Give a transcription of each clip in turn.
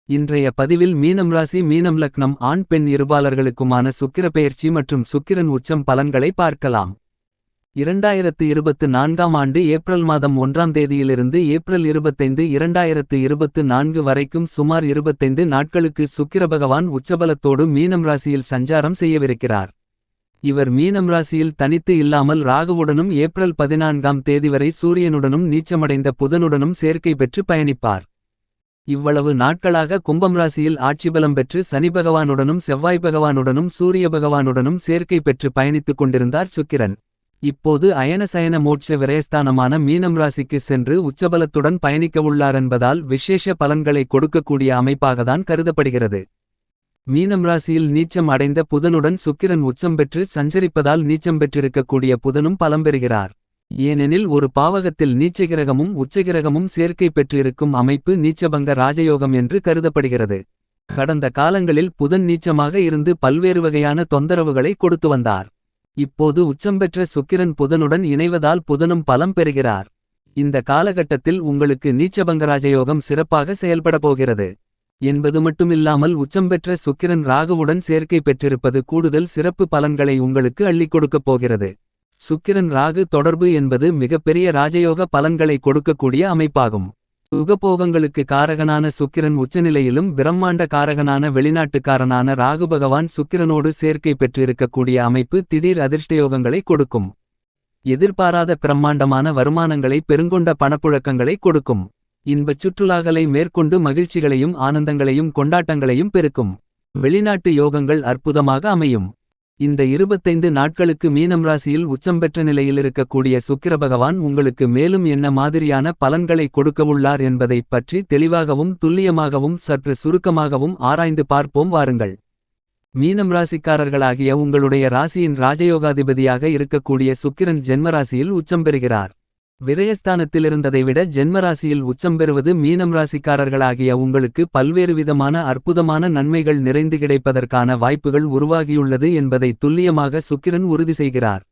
இன்றைய பதிவில் மீனம் ராசி மீனம் லக்னம் ஆண் பெண் இருபாலர்களுக்குமான சுக்கிரப்பெயர்ச்சி மற்றும் சுக்கிரன் உச்சம் பலன்களை பார்க்கலாம். 2024ஆம் ஆண்டு ஏப்ரல் மாதம் 1ஆம் தேதியிலிருந்து ஏப்ரல் 25, 2024 வரைக்கும் சுமார் 25 நாட்களுக்கு சுக்கிரபகவான் உச்சபலத்தோடு மீனம் ராசியில் சஞ்சாரம் செய்யவிருக்கிறார். இவர் மீனம் ராசியில் தனித்து இல்லாமல் ராகுவுடனும் ஏப்ரல் 14ஆம் தேதி வரை சூரியனுடனும் நீச்சமடைந்த புதனுடனும் சேர்க்கை பெற்று பயணிப்பார். இவ்வளவு நாட்களாக கும்பம் ராசியில் ஆட்சிபலம் பெற்று சனி பகவானுடனும் செவ்வாய் பகவானுடனும் சூரிய பகவானுடனும் சேர்க்கை பெற்று பயணித்துக் கொண்டிருந்தார் சுக்கிரன். இப்போது அயன சயன மோட்ச விரயஸ்தானமான மீனம் ராசிக்கு சென்று உச்சபலத்துடன் பயணிக்கவுள்ளாரென்பதால் விசேஷ பலன்களை கொடுக்கக்கூடிய அமைப்பாகத்தான் கருதப்படுகிறது. மீனம் ராசியில் நீச்சம் அடைந்த புதனுடன் சுக்கிரன் உச்சம் பெற்று சஞ்சரிப்பதால் நீச்சம் பெற்றிருக்கக்கூடிய புதனும் பலம் பெறுகிறார். ஏனெனில் ஒரு பாவகத்தில் நீச்சகிரகமும் உச்சகிரகமும் சேர்க்கை பெற்றிருக்கும் அமைப்பு நீச்சபங்க ராஜயோகம் என்று கருதப்படுகிறது. கடந்த காலங்களில் புதன் நீச்சமாக இருந்து பல்வேறு வகையான தொந்தரவுகளை கொடுத்து வந்தார். இப்போது உச்சம் பெற்ற சுக்கிரன் புதனுடன் இணைவதால் புதனும் பலம் பெறுகிறார். இந்த காலகட்டத்தில் உங்களுக்கு நீச்சபங்க ராஜயோகம் சிறப்பாக செயல்பட போகிறது என்பது மட்டுமில்லாமல் உச்சம் பெற்ற சுக்கிரன் ராகுவுடன் சேர்க்கை பெற்றிருப்பது கூடுதல் சிறப்பு பலன்களை உங்களுக்கு அள்ளிக் கொடுக்கப் போகிறது. சுக்கிரன் ராகு தொடர்பு என்பது மிகப்பெரிய ராஜயோக பலன்களை கொடுக்கக்கூடிய அமைப்பாகும். சுகபோகங்களுக்கு காரகனான சுக்கிரன் உச்சநிலையிலும் பிரம்மாண்ட காரகனான வெளிநாட்டுக்காரனான ராகு பகவான் சுக்கிரனோடு சேர்க்கை பெற்றிருக்கக்கூடிய அமைப்பு திடீர் அதிர்ஷ்டயோகங்களை கொடுக்கும். எதிர்பாராத பிரம்மாண்டமான வருமானங்களை பெருங்கொண்ட பணப்புழக்கங்களை கொடுக்கும். இன்பச் சுற்றுலாக்களை மேற்கொண்டு மகிழ்ச்சிகளையும் ஆனந்தங்களையும் கொண்டாட்டங்களையும் பெருக்கும். வெளிநாட்டு யோகங்கள் அற்புதமாக அமையும். இந்த 25 நாட்களுக்கு மீனம் ராசியில் உச்சம் பெற்ற நிலையில் இருக்கக்கூடிய சுக்கிரபகவான் உங்களுக்கு மேலும் என்ன மாதிரியான பலன்களை கொடுக்கவுள்ளார் என்பதைப் பற்றி தெளிவாகவும் துல்லியமாகவும் சற்று சுருக்கமாகவும் ஆராய்ந்து பார்ப்போம் வாருங்கள். மீனம் ராசிக்காரர்களாகிய உங்களுடைய ராசியின் ராஜயோகாதிபதியாக இருக்கக்கூடிய சுக்கிரன் ஜென்மராசியில் உச்சம் பெறுகிறார். விரயஸ்தானத்திலிருந்ததை விட ஜென்மராசியில் உச்சம் பெறுவது மீனம் ராசிக்காரர்களாகிய உங்களுக்கு பல்வேறு விதமான அற்புதமான நன்மைகள் நிறைந்து கிடைப்பதற்கான வாய்ப்புகள் உருவாகியுள்ளது என்பதை துல்லியமாக சுக்கிரன் உறுதி செய்கிறார்.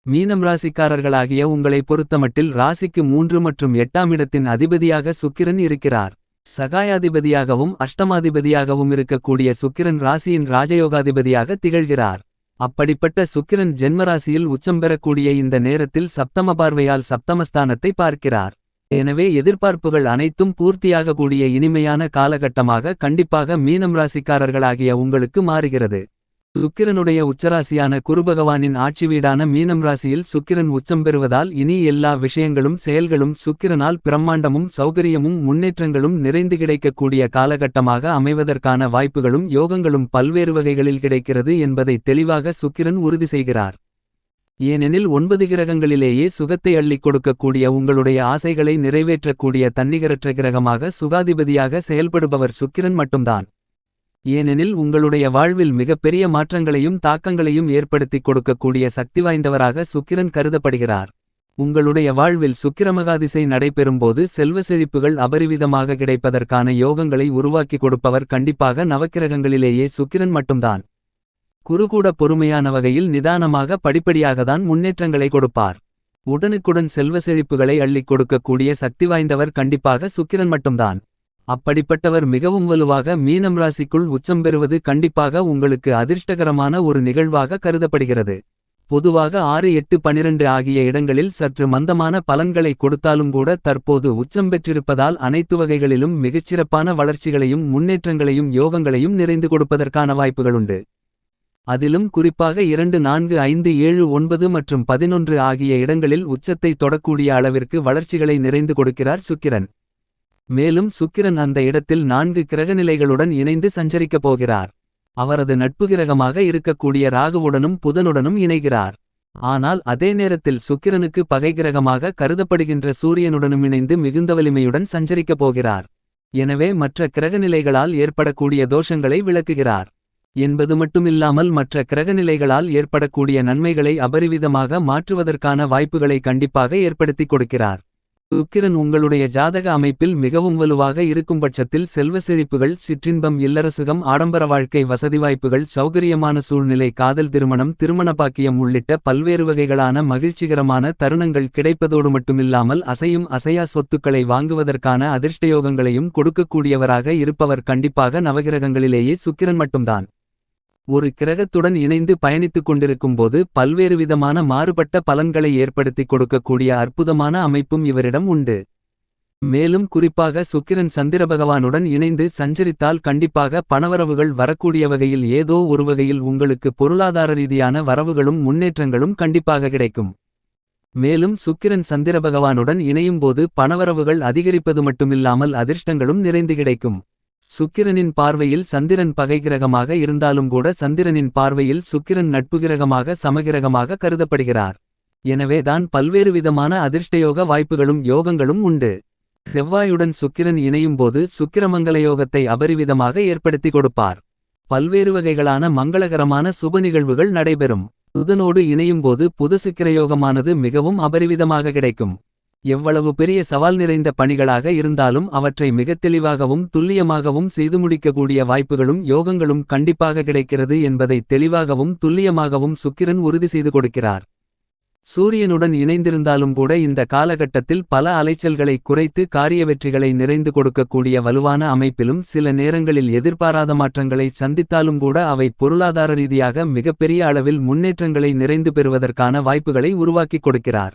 மீனம் ராசிக்காரர்களாகிய உங்களை பொறுத்தமட்டில் ராசிக்கு 3 மற்றும் 8ஆம் இடத்தின் அதிபதியாக சுக்கிரன் இருக்கிறார். சகாயாதிபதியாகவும் அஷ்டமாதிபதியாகவும் இருக்கக்கூடிய சுக்கிரன் ராசியின் ராஜயோகாதிபதியாக திகழ்கிறார். அப்படிப்பட்ட சுக்கிரன் ஜென்மராசியில் உச்சம் பெறக்கூடிய இந்த நேரத்தில் சப்தம பார்வையால் சப்தமஸ்தானத்தை பார்க்கிறார். எனவே எதிர்பார்ப்புகள் அனைத்தும் பூர்த்தியாகக்கூடிய இனிமையான காலகட்டமாக கண்டிப்பாக மீனம் ராசிக்காரர்களாகிய உங்களுக்கு மாறுகிறது. சுக்கிரனுடைய உச்சராசியான குருபகவானின் ஆட்சி வீடான மீனம் ராசியில் சுக்கிரன் உச்சம் பெறுவதால் இனி எல்லா விஷயங்களும் செயல்களும் சுக்கிரனால் பிரம்மாண்டமும் சௌகரியமும் முன்னேற்றங்களும் நிறைந்து கிடைக்கக்கூடிய காலகட்டமாக அமைவதற்கான வாய்ப்புகளும் யோகங்களும் பல்வேறு வகைகளில் கிடைக்கிறது என்பதை தெளிவாக சுக்கிரன் உறுதி செய்கிறார். ஏனெனில் 9 கிரகங்களிலேயே சுகத்தை அள்ளிக் கொடுக்கக்கூடிய உங்களுடைய ஆசைகளை நிறைவேற்றக்கூடிய தன்னிகரற்ற கிரகமாக சுகாதிபதியாக செயல்படுபவர் சுக்கிரன் மட்டும்தான். ஏனெனில் உங்களுடைய வாழ்வில் மிகப்பெரிய மாற்றங்களையும் தாக்கங்களையும் ஏற்படுத்திக் கொடுக்கக்கூடிய சக்தி வாய்ந்தவராக சுக்கிரன் கருதப்படுகிறார். உங்களுடைய வாழ்வில் சுக்கிரமகாதிசை நடைபெறும்போது செல்வ செழிப்புகள் அபரிவிதமாக கிடைப்பதற்கான யோகங்களை உருவாக்கி கொடுப்பவர் கண்டிப்பாக நவக்கிரகங்களிலேயே சுக்கிரன் மட்டும்தான். குருகூட பொறுமையான வகையில் நிதானமாக படிப்படியாகத்தான் முன்னேற்றங்களை கொடுப்பார். உடனுக்குடன் செல்வ செழிப்புகளை அள்ளிக் கொடுக்கக்கூடிய சக்தி வாய்ந்தவர் கண்டிப்பாக சுக்கிரன் மட்டும்தான். அப்படிப்பட்டவர் மிகவும் வலுவாக மீனம் ராசிக்குள் உச்சம் பெறுவது கண்டிப்பாக உங்களுக்கு அதிர்ஷ்டகரமான ஒரு நிகழ்வாக கருதப்படுகிறது. பொதுவாக 6, 8, 12 ஆகிய இடங்களில் சற்று மந்தமான பலன்களை கொடுத்தாலும் கூட தற்போது உச்சம் பெற்றிருப்பதால் அனைத்து வகைகளிலும் மிகச்சிறப்பான வளர்ச்சிகளையும் முன்னேற்றங்களையும் யோகங்களையும் நிறைந்து கொடுப்பதற்கான வாய்ப்புகளுண்டு. அதிலும் குறிப்பாக 2, 4, 5, 7, 9 மற்றும் 11 ஆகிய இடங்களில் உச்சத்தை தொடக்கூடிய அளவிற்கு வளர்ச்சிகளை நிறைந்து கொடுக்கிறார் சுக்கிரன். மேலும் சுக்கிரன் அந்த இடத்தில் 4 கிரகநிலைகளுடன் இணைந்து சஞ்சரிக்கப் போகிறார். அவரது நட்பு கிரகமாக இருக்கக்கூடிய ராகுவுடனும் புதனுடனும் இணைகிறார். ஆனால் அதே நேரத்தில் சுக்கிரனுக்கு பகை கிரகமாக கருதப்படுகின்ற சூரியனுடனும் இணைந்து மிகுந்த வலிமையுடன் சஞ்சரிக்கப் போகிறார். எனவே மற்ற கிரகநிலைகளால் ஏற்படக்கூடிய தோஷங்களை விளக்குகிறார் என்பது மட்டுமில்லாமல் மற்ற கிரகநிலைகளால் ஏற்படக்கூடிய நன்மைகளை அபரிவிதமாக மாற்றுவதற்கான வாய்ப்புகளை கண்டிப்பாக ஏற்படுத்திக் கொடுக்கிறார். சுக்கிரன் உங்களுடைய ஜாதக அமைப்பில் மிகவும் வலுவாக இருக்கும் பட்சத்தில் செல்வ செழிப்புகள், சிற்றின்பம், இல்லரசுகம், ஆடம்பர வாழ்க்கை, வசதி வாய்ப்புகள், சௌகரியமான சூழ்நிலை, காதல், திருமணம், திருமண பாக்கியம் உள்ளிட்ட பல்வேறு வகைகளான மகிழ்ச்சிகரமான தருணங்கள் கிடைப்பதோடு மட்டுமில்லாமல் அசையும் அசையா சொத்துக்களை வாங்குவதற்கான அதிர்ஷ்டயோகங்களையும் கொடுக்கக்கூடியவராக இருப்பவர் கண்டிப்பாக நவகிரகங்களிலேயே சுக்கிரன் மட்டும்தான். ஒரு கிரகத்துடன் இணைந்து பயணித்துக் கொண்டிருக்கும் போது பல்வேறு விதமான மாறுபட்ட பலன்களை ஏற்படுத்திக் கொடுக்கக்கூடிய அற்புதமான அமைப்பும் இவரிடம் உண்டு. மேலும் குறிப்பாக சுக்கிரன் சந்திரபகவானுடன் இணைந்து சஞ்சரித்தால் கண்டிப்பாக பணவரவுகள் வரக்கூடிய வகையில் ஏதோ ஒரு வகையில் உங்களுக்கு பொருளாதார ரீதியான வரவுகளும் முன்னேற்றங்களும் கண்டிப்பாக கிடைக்கும். மேலும் சுக்கிரன் சந்திரபகவானுடன் இணையும்போது பணவரவுகள் அதிகரிப்பது மட்டுமில்லாமல் அதிர்ஷ்டங்களும் நிறைந்து கிடைக்கும். சுக்கிரனின் பார்வையில் சந்திரன் பகைகிரகமாக இருந்தாலும் கூட சந்திரனின் பார்வையில் சுக்கிரன் நட்புகிரகமாக சமகிரகமாக கருதப்படுகிறார். எனவேதான் பல்வேறு விதமான அதிர்ஷ்டயோக வாய்ப்புகளும் யோகங்களும் உண்டு. செவ்வாயுடன் சுக்கிரன் இணையும்போது சுக்கிரமங்கல யோகத்தை அபரிவிதமாக ஏற்படுத்தி கொடுப்பார். பல்வேறு வகைகளான மங்களகரமான சுப நிகழ்வுகள் நடைபெறும். புதனோடு இணையும்போது புத சுக்கிரயோகமானது மிகவும் அபரிவிதமாக கிடைக்கும். எவ்வளவு பெரிய சவால் நிறைந்த பணிகளாக இருந்தாலும் அவற்றை மிகத் தெளிவாகவும் துல்லியமாகவும் செய்து முடிக்கக்கூடிய வாய்ப்புகளும் யோகங்களும் கண்டிப்பாக கிடைக்கிறது என்பதை தெளிவாகவும் துல்லியமாகவும் சுக்கிரன் உறுதி செய்து கொடுக்கிறார். சூரியனுடன் இணைந்திருந்தாலும் கூட இந்த காலகட்டத்தில் பல அலைச்சல்களை குறைத்து காரிய வெற்றிகளை நிறைந்து கொடுக்கக்கூடிய வலுவான அமைப்பிலும் சில நேரங்களில் எதிர்பாராத மாற்றங்களை சந்தித்தாலும் கூட அவை பொருளாதார ரீதியாக மிகப்பெரிய அளவில் முன்னேற்றங்களை நிறைந்து பெறுவதற்கான வாய்ப்புகளை உருவாக்கிக் கொடுக்கிறார்.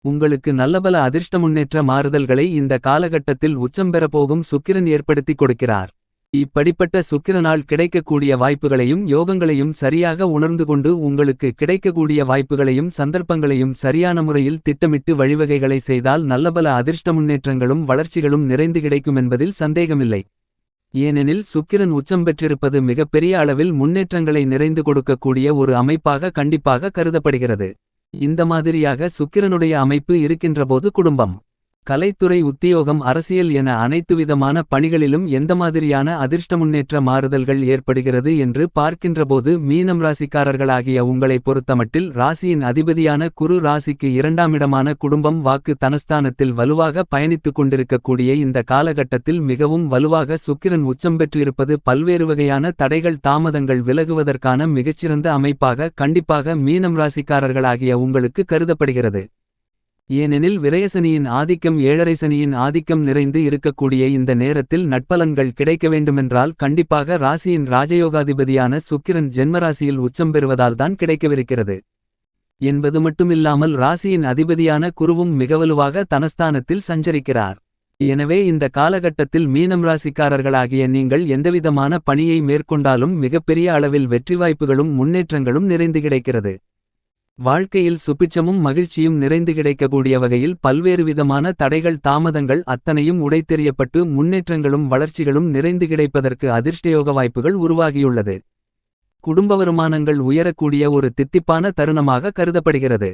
உங்களுக்கு நல்லபல அதிர்ஷ்ட முன்னேற்ற மாறுதல்களை இந்த காலகட்டத்தில் உச்சம் பெறப்போகும் சுக்கிரன் ஏற்படுத்திக் கொடுக்கிறார். இப்படிப்பட்ட சுக்கிரனால் கிடைக்கக்கூடிய வாய்ப்புகளையும் யோகங்களையும் சரியாக உணர்ந்து கொண்டு உங்களுக்கு கிடைக்கக்கூடிய வாய்ப்புகளையும் சந்தர்ப்பங்களையும் சரியான முறையில் திட்டமிட்டு வழிவகைகளை செய்தால் நல்லபல அதிர்ஷ்ட முன்னேற்றங்களும் வளர்ச்சிகளும் நிறைந்து கிடைக்குமென்பதில் சந்தேகமில்லை. ஏனெனில் சுக்கிரன் உச்சம் பெற்றிருப்பது மிகப்பெரிய அளவில் முன்னேற்றங்களை நிறைந்து கொடுக்கக்கூடிய ஒரு அமைப்பாக கண்டிப்பாக கருதப்படுகிறது. இந்த மாதிரியாக சுக்கிரனுடைய அமைப்பு இருக்கின்றபோது குடும்பம், கலைத்துறை, உத்தியோகம், அரசியல் என அனைத்து விதமான பணிகளிலும் எந்த மாதிரியான அதிர்ஷ்ட முன்னேற்ற மாறுதல்கள் ஏற்படுகிறது என்று பார்க்கின்றபோது மீனம் ராசிக்காரர்களாகிய உங்களை பொறுத்தமட்டில் ராசியின் அதிபதியான குரு ராசிக்கு 2ஆம் இடமான குடும்பம், வாக்கு, தனஸ்தானத்தில் வலுவாக பயணித்துக் கொண்டிருக்கக்கூடிய இந்த காலகட்டத்தில் மிகவும் வலுவாக சுக்கிரன் உச்சம் பெற்றிருப்பது பல்வேறு வகையான தடைகள், தாமதங்கள் விலகுவதற்கான மிகச்சிறந்த அமைப்பாக கண்டிப்பாக மீனம் ராசிக்காரர்களாகிய உங்களுக்கு கருதப்படுகிறது. ஏனெனில் விரயசனியின் ஆதிக்கம், ஏழரை சனியின் ஆதிக்கம் நிறைந்து இருக்கக்கூடிய இந்த நேரத்தில் நட்பலன்கள் கிடைக்க வேண்டுமென்றால் கண்டிப்பாக ராசியின் ராஜயோகாதிபதியான சுக்கிரன் ஜென்மராசியில் உச்சம் பெறுவதால்தான் கிடைக்கவிருக்கிறது என்பது மட்டுமில்லாமல் ராசியின் அதிபதியான குருவும் மிகவலுவாக தனஸ்தானத்தில் சஞ்சரிக்கிறார். எனவே இந்த காலகட்டத்தில் மீனம் ராசிக்காரர்களாகிய நீங்கள் எந்தவிதமான பணியை மேற்கொண்டாலும் மிகப்பெரிய அளவில் வெற்றி வாய்ப்புகளும் முன்னேற்றங்களும் நிறைந்து கிடைக்கிறது. வாழ்க்கையில் சுபிட்சமும் மகிழ்ச்சியும் நிறைந்து கிடைக்கக்கூடிய வகையில் பல்வேறு விதமான தடைகள், தாமதங்கள் அத்தனையும் உடைத்தெறியப்பட்டு முன்னேற்றங்களும் வளர்ச்சிகளும் நிறைந்து கிடைப்பதற்கு அதிர்ஷ்டயோக வாய்ப்புகள் உருவாகியுள்ளது. குடும்ப வருமானங்கள் உயரக்கூடிய ஒரு தித்திப்பான தருணமாக கருதப்படுகிறது.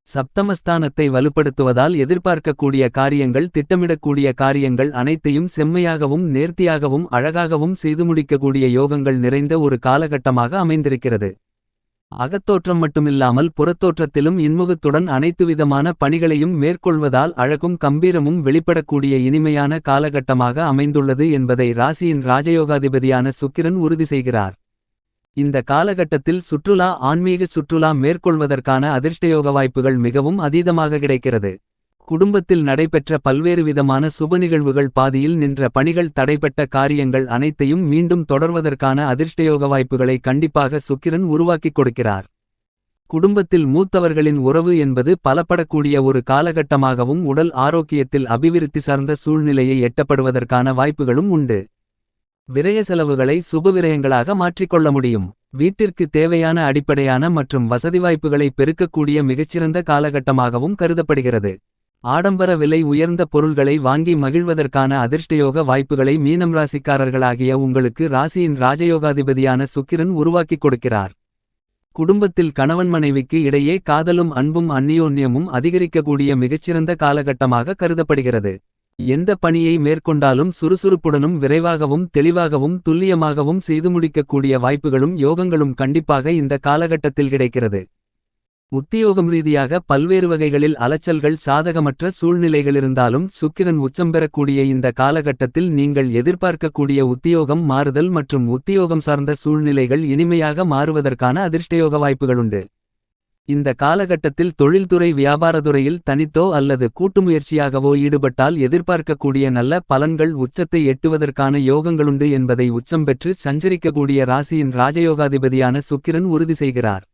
சப்தமஸ்தானத்தை வலுப்படுத்துவதால் எதிர்பார்க்கக்கூடிய காரியங்கள், திட்டமிடக்கூடிய காரியங்கள் அனைத்தையும் செம்மையாகவும் நேர்த்தியாகவும் அழகாகவும் செய்து முடிக்கக்கூடிய யோகங்கள் நிறைந்த ஒரு காலகட்டமாக அமைந்திருக்கிறது. அகத்தோற்றம் மட்டுமில்லாமல் புறத்தோற்றத்திலும் இன்முகத்துடன் அனைத்து விதமான பணிகளையும் மேற்கொள்வதால் அழகும் கம்பீரமும் வெளிப்படக்கூடிய இனிமையான காலகட்டமாக அமைந்துள்ளது என்பதை ராசியின் ராஜயோகாதிபதியான சுக்கிரன் உறுதி செய்கிறார். இந்த காலகட்டத்தில் சுற்றுலா, ஆன்மீக சுற்றுலா மேற்கொள்வதற்கான அதிர்ஷ்டயோக வாய்ப்புகள் மிகவும் அதீதமாக கிடைக்கிறது. குடும்பத்தில் நடைபெற்ற பல்வேறு விதமான சுப நிகழ்வுகள், பாதியில் நின்ற பணிகள், தடைப்பட்ட காரியங்கள் அனைத்தையும் மீண்டும் தொடர்வதற்கான அதிர்ஷ்டயோக வாய்ப்புகளை கண்டிப்பாக சுக்கிரன் உருவாக்கிக் கொடுக்கிறார். குடும்பத்தில் மூத்தவர்களின் உறவு என்பது பலப்படக்கூடிய ஒரு காலகட்டமாகவும் உடல் ஆரோக்கியத்தில் அபிவிருத்தி சார்ந்த சூழ்நிலையை எட்டப்படுவதற்கான வாய்ப்புகளும் உண்டு. விரய செலவுகளை சுபவிரயங்களாக மாற்றிக்கொள்ள முடியும். வீட்டிற்கு தேவையான அடிப்படையான மற்றும் வசதி வாய்ப்புகளை பெருக்கக்கூடிய மிகச்சிறந்த காலகட்டமாகவும் கருதப்படுகிறது. ஆடம்பர விலை உயர்ந்த பொருள்களை வாங்கி மகிழ்வதற்கான அதிர்ஷ்டயோக வாய்ப்புகளை மீனம் ராசிக்காரர்களாகிய உங்களுக்கு ராசியின் ராஜயோகாதிபதியான சுக்கிரன் உருவாக்கிக் கொடுக்கிறார். குடும்பத்தில் கணவன் மனைவிக்கு இடையே காதலும் அன்பும் அந்நியோன்யமும் அதிகரிக்கக்கூடிய மிகச்சிறந்த காலகட்டமாக கருதப்படுகிறது. எந்த பணியை மேற்கொண்டாலும் சுறுசுறுப்புடனும் விரைவாகவும் தெளிவாகவும் துல்லியமாகவும் செய்து முடிக்கக்கூடிய வாய்ப்புகளும் யோகங்களும் கண்டிப்பாக இந்த காலகட்டத்தில் கிடைக்கிறது. உத்தியோகம் ரீதியாக பல்வேறு வகைகளில் அலைச்சல்கள் சாதகமற்ற சூழ்நிலைகளிருந்தாலும் சுக்கிரன் உச்சம் பெறக்கூடிய இந்த காலகட்டத்தில் நீங்கள் எதிர்பார்க்கக்கூடிய உத்தியோகம் மாறுதல் மற்றும் உத்தியோகம் சார்ந்த சூழ்நிலைகள் இனிமையாக மாறுவதற்கான அதிர்ஷ்டயோக வாய்ப்புகளுண்டு. இந்த காலகட்டத்தில் தொழில்துறை வியாபாரத்துறையில் தனித்தோ அல்லது கூட்டுமுயற்சியாகவோ ஈடுபட்டால் எதிர்பார்க்கக்கூடிய நல்ல பலன்கள் உச்சத்தை எட்டுவதற்கான யோகங்களுண்டு என்பதை உச்சம் பெற்று சஞ்சரிக்கக்கூடிய ராசியின் ராஜயோகாதிபதியான சுக்கிரன் உறுதி செய்கிறார்.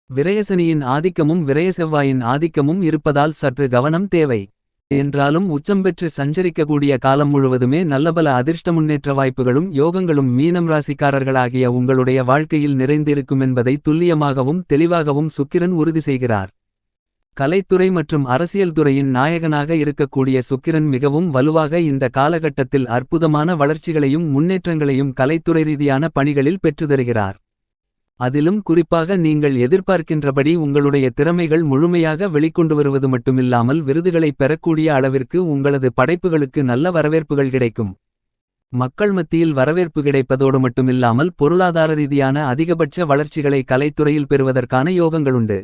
விரயசனியின் ஆதிக்கமும் விரயசெவ்வாயின் ஆதிக்கமும் இருப்பதால் சற்று கவனம் தேவை. என்றாலும் உச்சம் பெற்று சஞ்சரிக்கக்கூடிய காலம் முழுவதுமே நல்லபல அதிர்ஷ்ட முன்னேற்ற வாய்ப்புகளும் யோகங்களும் மீனம் ராசிக்காரர்களாகிய உங்களுடைய வாழ்க்கையில் நிறைந்திருக்குமென்பதை துல்லியமாகவும் தெளிவாகவும் சுக்கிரன் உறுதி செய்கிறார். கலைத்துறை மற்றும் அரசியல் துறையின் நாயகனாக இருக்கக்கூடிய சுக்கிரன் மிகவும் வலுவாக இந்த காலகட்டத்தில் அற்புதமான வளர்ச்சிகளையும் முன்னேற்றங்களையும் கலைத்துறை ரீதியான பணிகளில் பெற்றுத்தருகிறார். அதிலும் குறிப்பாக நீங்கள் எதிர்பார்க்கின்றபடி உங்களுடைய திறமைகள் முழுமையாக வெளிக்கொண்டு வருவது மட்டுமில்லாமல் விருதுகளை பெறக்கூடிய அளவிற்கு உங்களது படைப்புகளுக்கு நல்ல வரவேற்புகள் கிடைக்கும். மக்கள் மத்தியில் வரவேற்பு கிடைப்பதோடு மட்டுமில்லாமல் பொருளாதார ரீதியான அதிகபட்ச வளர்ச்சிகளை கலைத்துறையில் பெறுவதற்கான யோகங்களுண்டு.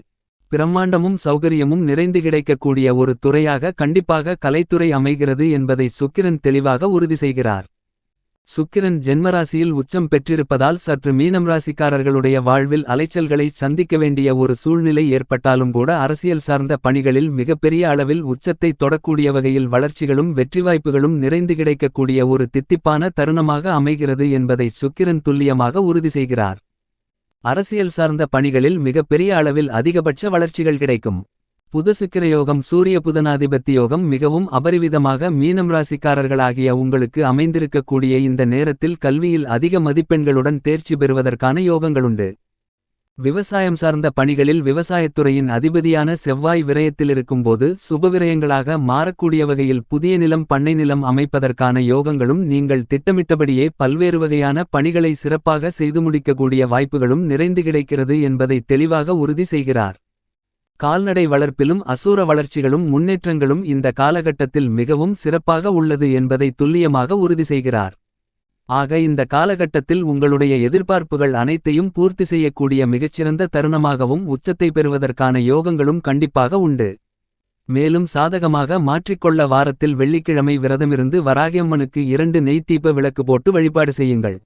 பிரம்மாண்டமும் சௌகரியமும் நிறைந்து கிடைக்கக்கூடிய ஒரு துறையாக கண்டிப்பாக கலைத்துறை அமைகிறது என்பதை சுக்கிரன் தெளிவாக உறுதி செய்கிறார். சுக்கிரன் ஜென்மராசியில் உச்சம் பெற்றிருப்பதால் சற்று மீனம் ராசிக்காரர்களுடைய வாழ்வில் அலைச்சல்களை சந்திக்க வேண்டிய ஒரு சூழ்நிலை ஏற்பட்டாலும் கூட அரசியல் சார்ந்த பணிகளில் மிகப்பெரிய அளவில் உச்சத்தை தொடக்கூடிய வகையில் வளர்ச்சிகளும் வெற்றி வாய்ப்புகளும் நிறைந்து கிடைக்கக்கூடிய ஒரு தித்திப்பான தருணமாக அமைகிறது என்பதை சுக்கிரன் துல்லியமாக உறுதி செய்கிறார். அரசியல் சார்ந்த பணிகளில் மிகப்பெரிய அளவில் அதிகபட்ச வளர்ச்சிகள் கிடைக்கும். புத சுக்கிரயோகம் சூரிய புதனாதிபத்தியோகம் மிகவும் அபரிவிதமாக மீனம் ராசிக்காரர்களாகிய உங்களுக்கு அமைந்திருக்கக்கூடிய இந்த நேரத்தில் கல்வியில் அதிக மதிப்பெண்களுடன் தேர்ச்சி பெறுவதற்கான யோகங்களுண்டு. விவசாயம் சார்ந்த பணிகளில் விவசாயத்துறையின் அதிபதியான செவ்வாய் விரயத்திலிருக்கும்போது சுபவிரயங்களாக மாறக்கூடிய வகையில் புதிய நிலம் பண்ணை நிலம் அமைப்பதற்கான யோகங்களும் நீங்கள் திட்டமிட்டபடியே பல்வேறு வகையான பணிகளை சிறப்பாக செய்து முடிக்கக்கூடிய வாய்ப்புகளும் நிறைந்து கிடைக்கிறது என்பதை தெளிவாக உறுதி செய்கிறார். கால்நடை வளர்ப்பிலும் அசூர வளர்ச்சிகளும் முன்னேற்றங்களும் இந்த காலகட்டத்தில் மிகவும் சிறப்பாக உள்ளது என்பதை துல்லியமாக உறுதி செய்கிறார். ஆக இந்த காலகட்டத்தில் உங்களுடைய எதிர்பார்ப்புகள் அனைத்தையும் பூர்த்தி செய்யக்கூடிய மிகச்சிறந்த தருணமாகவும் உச்சத்தை பெறுவதற்கான யோகங்களும் கண்டிப்பாக உண்டு. மேலும் சாதகமாக மாற்றிக்கொள்ள வாரத்தில் வெள்ளிக்கிழமை விரதமிருந்து வராகியம்மனுக்கு 2 நெய்த்தீப விளக்கு போட்டு வழிபாடு செய்யுங்கள்.